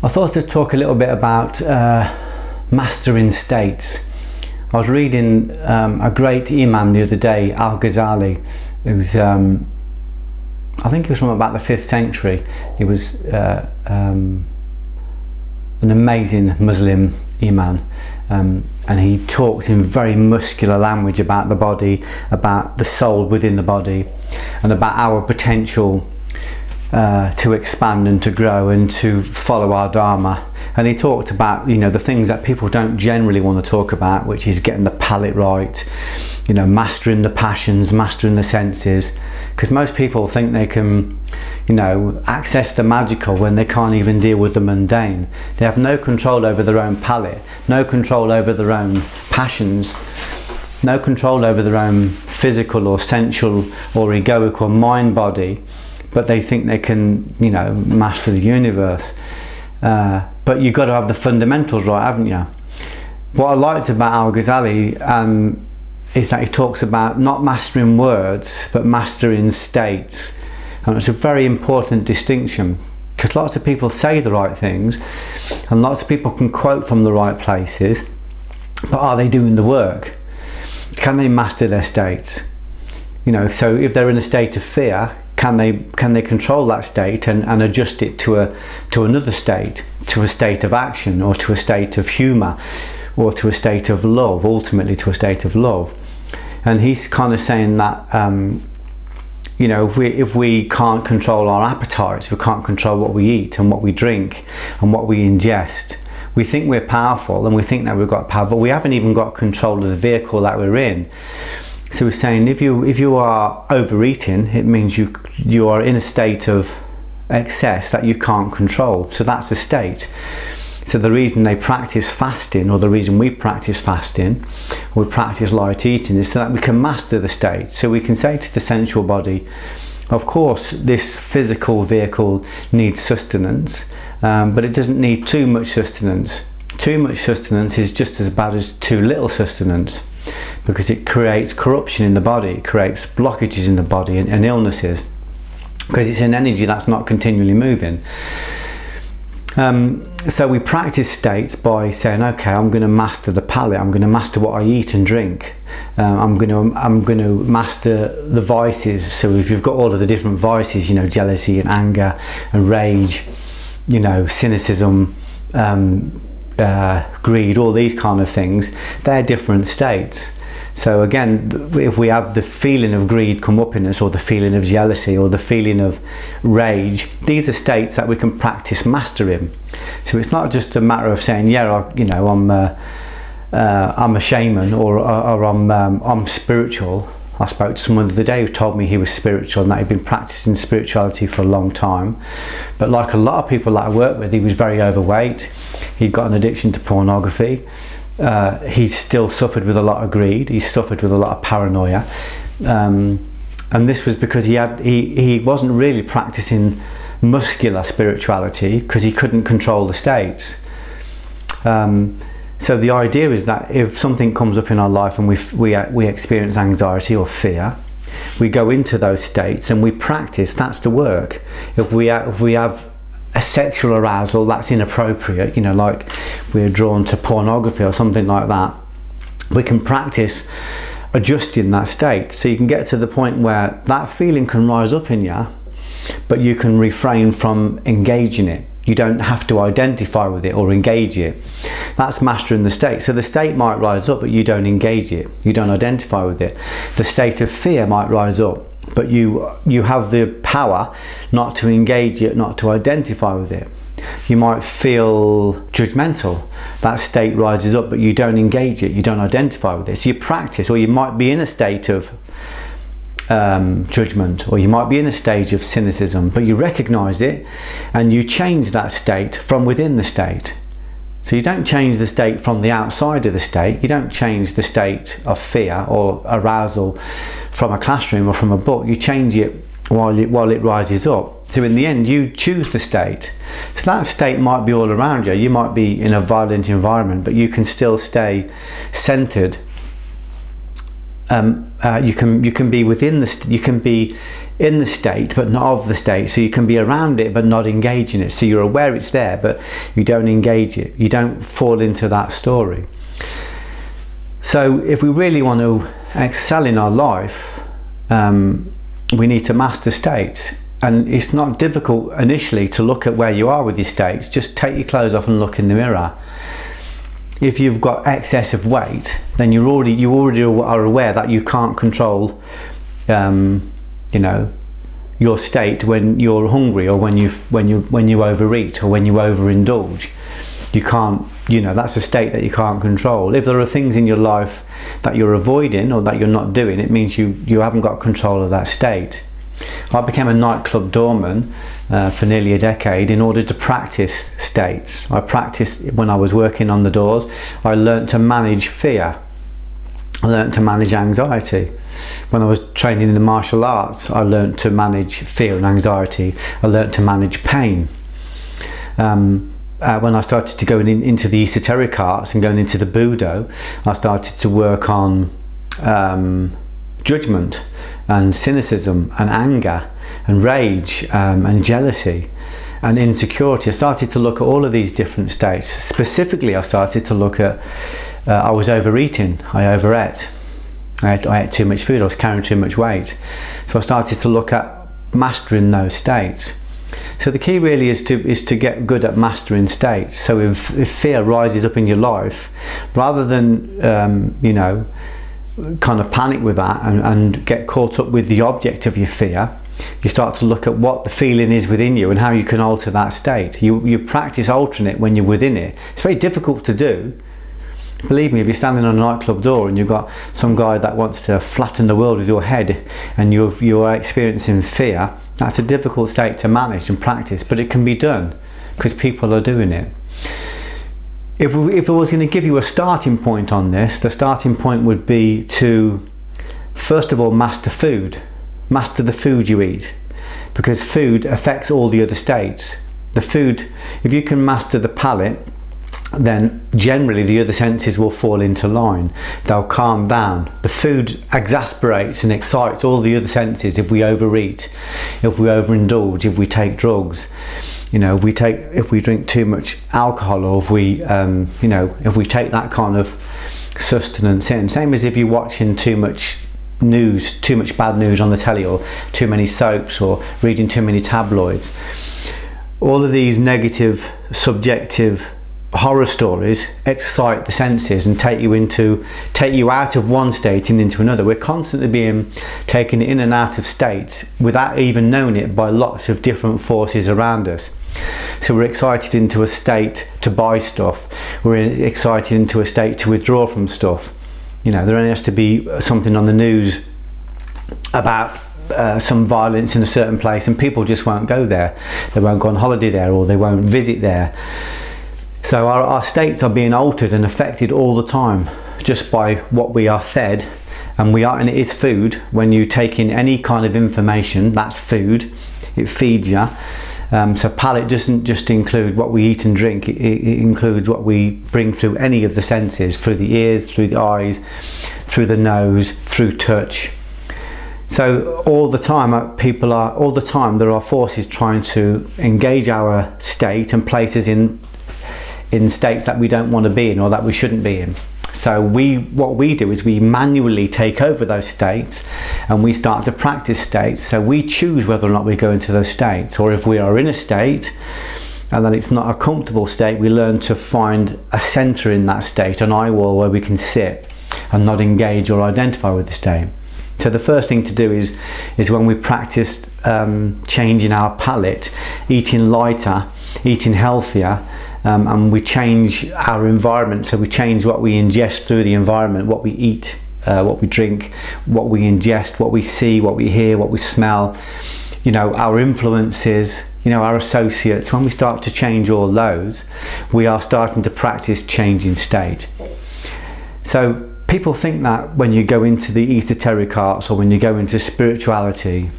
I thought to talk a little bit about mastering states. I was reading a great Imam the other day, Al-Ghazali, who's I think he was from about the 5th century. He was an amazing Muslim Imam, and he talks in very muscular language about the body, about the soul within the body, and about our potential to expand and to grow and to follow our Dharma. And he talked about, you know, the things that people don't generally want to talk about, which is getting the palate right, you know, mastering the passions, mastering the senses, because most people think they can, you know, access the magical when they can't even deal with the mundane. They have no control over their own palate, no control over their own passions, no control over their own physical or sensual or egoic or mind body, but they think they can, you know, master the universe. But you've got to have the fundamentals right, haven't you? What I liked about Al-Ghazali is that he talks about not mastering words, but mastering states. And it's a very important distinction, because lots of people say the right things, and lots of people can quote from the right places, but are they doing the work? Can they master their states? You know, so if they're in a state of fear, can they control that state and adjust it to another state, to a state of action, or to a state of humour, or to a state of love, ultimately to a state of love. And he's kind of saying that you know, if we can't control our appetites, we can't control what we eat and what we drink and what we ingest, we think we're powerful and we think that we've got power, but we haven't even got control of the vehicle that we're in. So we're saying if you are overeating, it means you are in a state of excess that you can't control. So that's a state. So the reason they practice fasting, or the reason we practice fasting, or we practice light eating, is so that we can master the state. So we can say to the sensual body, of course this physical vehicle needs sustenance, but it doesn't need too much sustenance. Too much sustenance is just as bad as too little sustenance, because it creates corruption in the body, it creates blockages in the body and illnesses, because it's an energy that's not continually moving. So we practice states by saying, okay, I'm going to master the palate, I'm going to master what I eat and drink, I'm going to master the vices. So if you've got all of the different vices, you know, jealousy and anger and rage, you know, cynicism, greed, all these kind of things, they're different states. So again, if we have the feeling of greed come up in us, or the feeling of jealousy, or the feeling of rage, these are states that we can practice mastering. So it's not just a matter of saying, yeah, you know, I'm a shaman, or I'm spiritual. I spoke to someone the other day who told me he was spiritual and that he'd been practicing spirituality for a long time. But like a lot of people that I work with, he was very overweight. He'd got an addiction to pornography. He still suffered with a lot of greed. He suffered with a lot of paranoia. And this was because he wasn't really practicing muscular spirituality, because he couldn't control the states. So the idea is that if something comes up in our life and we experience anxiety or fear, we go into those states and we practice. That's the work. If we have a sexual arousal that's inappropriate, you know, like we're drawn to pornography or something like that, we can practice adjusting that state. So you can get to the point where that feeling can rise up in you, but you can refrain from engaging it. You don't have to identify with it or engage it. That's mastering the state. So the state might rise up, but you don't engage it. You don't identify with it. The state of fear might rise up, but you have the power not to engage it, not to identify with it. You might feel judgmental. That state rises up, but you don't engage it. You don't identify with it. So you practice, or you might be in a state of judgment, or you might be in a stage of cynicism, but you recognize it and you change that state from within the state. So you don't change the state from the outside of the state. You don't change the state of fear or arousal from a classroom or from a book. You change it while it rises up. So in the end, you choose the state. So that state might be all around you. You might be in a violent environment, but you can still stay centered you can be within you can be in the state but not of the state. So you can be around it but not engage in it. So you're aware it's there but you don't engage it. You don't fall into that story. So if we really want to excel in our life, we need to master states. And it's not difficult initially to look at where you are with your states. Just take your clothes off and look in the mirror. If you've got excess of weight, then you already are aware that you can't control, you know, your state when you're hungry, or when you overeat, or when you overindulge. You can't, you know, that's a state that you can't control. If there are things in your life that you're avoiding or that you're not doing, it means you haven't got control of that state. I became a nightclub doorman for nearly a decade in order to practice states. I practiced when I was working on the doors. I learnt to manage fear. I learnt to manage anxiety. When I was training in the martial arts, I learnt to manage fear and anxiety. I learnt to manage pain. When I started to go into the esoteric arts and going into the Budo, I started to work on judgment and cynicism and anger and rage and jealousy and insecurity. I started to look at all of these different states. Specifically, I started to look at, I was overeating, I overate. I ate too much food, I was carrying too much weight. So I started to look at mastering those states. So the key really is to get good at mastering states. So if fear rises up in your life, rather than you know, kind of panic with that and get caught up with the object of your fear, you start to look at what the feeling is within you and how you can alter that state. You practice altering it when you're within it. It's very difficult to do. Believe me, if you're standing on a nightclub door and you've got some guy that wants to flatten the world with your head and you're experiencing fear, that's a difficult state to manage and practice, but it can be done because people are doing it. If I was going to give you a starting point on this, the starting point would be to, first of all, master food. Master the food you eat, because food affects all the other states. The food, if you can master the palate, then generally the other senses will fall into line. They'll calm down. The food exasperates and excites all the other senses if we overeat, if we overindulge, if we take drugs. You know, if we drink too much alcohol, or if we, you know, if we take that kind of sustenance in. Same as if you're watching too much news, too much bad news on the telly, or too many soaps, or reading too many tabloids. All of these negative, subjective horror stories excite the senses and take you out of one state and into another. We're constantly being taken in and out of states without even knowing it by lots of different forces around us. So we're excited into a state to buy stuff. We're excited into a state to withdraw from stuff. You know, there only has to be something on the news about some violence in a certain place and people just won't go there. They won't go on holiday there, or they won't visit there. So our states are being altered and affected all the time just by what we are fed, and it is food. When you take in any kind of information, that's food. It feeds you. So palate doesn't just include what we eat and drink, it includes what we bring through any of the senses, through the ears, through the eyes, through the nose, through touch. So all the time there are forces trying to engage our state and place us in states that we don't want to be in, or that we shouldn't be in. So what we do is we manually take over those states and we start to practice states. So we choose whether or not we go into those states, or if we are in a state and then it's not a comfortable state, we learn to find a center in that state, an eye wall where we can sit and not engage or identify with the state. So the first thing to do is when we practice changing our palate, eating lighter, eating healthier, and we change our environment. So we change what we ingest through the environment, what we eat, what we drink, what we ingest, what we see, what we hear, what we smell, you know, our influences, you know, our associates. When we start to change all those, we are starting to practice changing state. So people think that when you go into the esoteric arts, or when you go into spirituality,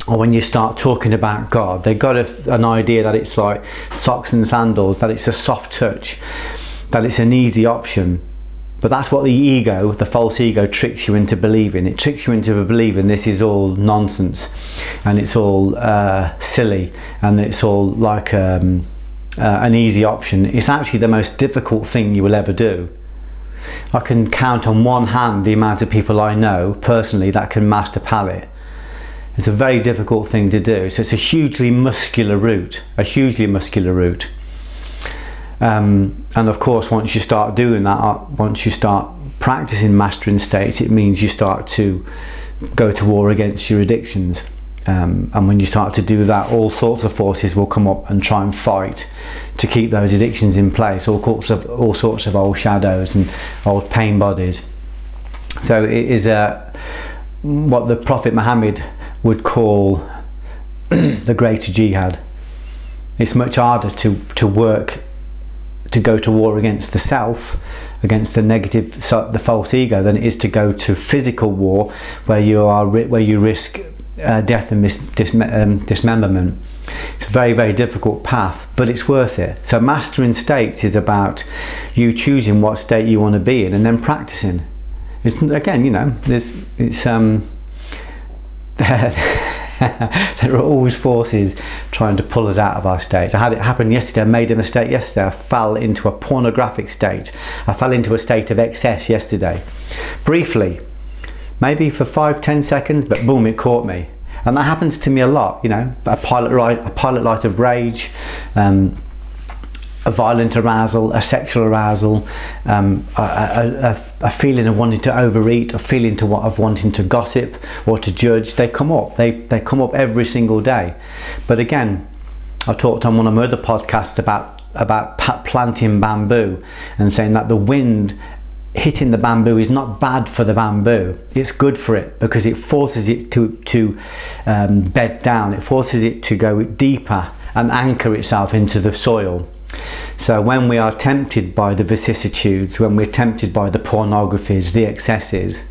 or when you start talking about God, they've got an idea that it's like socks and sandals, that it's a soft touch, that it's an easy option. But that's what the ego, the false ego, tricks you into believing. It tricks you into believing this is all nonsense, and it's all silly, and it's all like an easy option. It's actually the most difficult thing you will ever do. I can count on one hand the amount of people I know personally that can master palate. It's a very difficult thing to do. So it's a hugely muscular route, and of course, once you start doing that, once you start practicing mastering states, it means you start to go to war against your addictions. And when you start to do that, all sorts of forces will come up and try and fight to keep those addictions in place. All sorts of old shadows and old pain bodies. So it is what the Prophet Muhammad would call the greater jihad. It's much harder to work, to go to war against the self, against the negative, the false ego, than it is to go to physical war, where you risk death and dismemberment. It's a very, very difficult path, but it's worth it. So mastering states is about you choosing what state you want to be in and then practicing. It's, again, you know, there are always forces trying to pull us out of our states. I had it happen yesterday. I made a mistake yesterday. I fell into a pornographic state. I fell into a state of excess yesterday. Briefly, maybe for 5-10 seconds, but boom, it caught me. And that happens to me a lot, you know, a pilot light of rage, a violent arousal, a sexual arousal, a feeling of wanting to overeat, a feeling of wanting to gossip or to judge. They come up. They come up every single day. But again, I talked on one of my other podcasts about planting bamboo and saying that the wind hitting the bamboo is not bad for the bamboo. It's good for it because it forces it to bed down. It forces it to go deeper and anchor itself into the soil. So when we are tempted by the vicissitudes, when we're tempted by the pornographies, the excesses,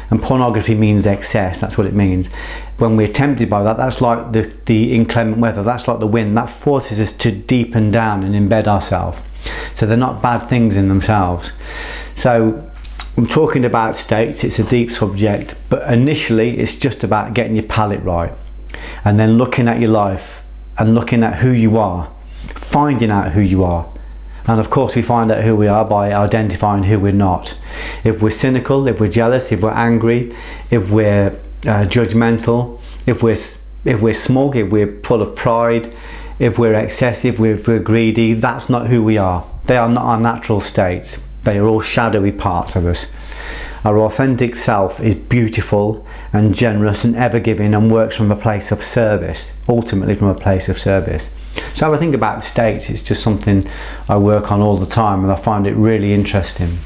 and pornography means excess, that's what it means. When we're tempted by that, that's like the inclement weather, that's like the wind, that forces us to deepen down and embed ourselves. So they're not bad things in themselves. So I'm talking about states, it's a deep subject, but initially it's just about getting your palate right, and then looking at your life and looking at who you are, finding out who you are. And of course we find out who we are by identifying who we're not. If we're cynical, if we're jealous, if we're angry, if we're judgmental, if we're smug, if we're full of pride, if we're excessive, if we're greedy, that's not who we are. They are not our natural states. They are all shadowy parts of us. Our authentic self is beautiful and generous and ever-giving and works from a place of service, ultimately from a place of service. So when I think about states, it's just something I work on all the time, and I find it really interesting.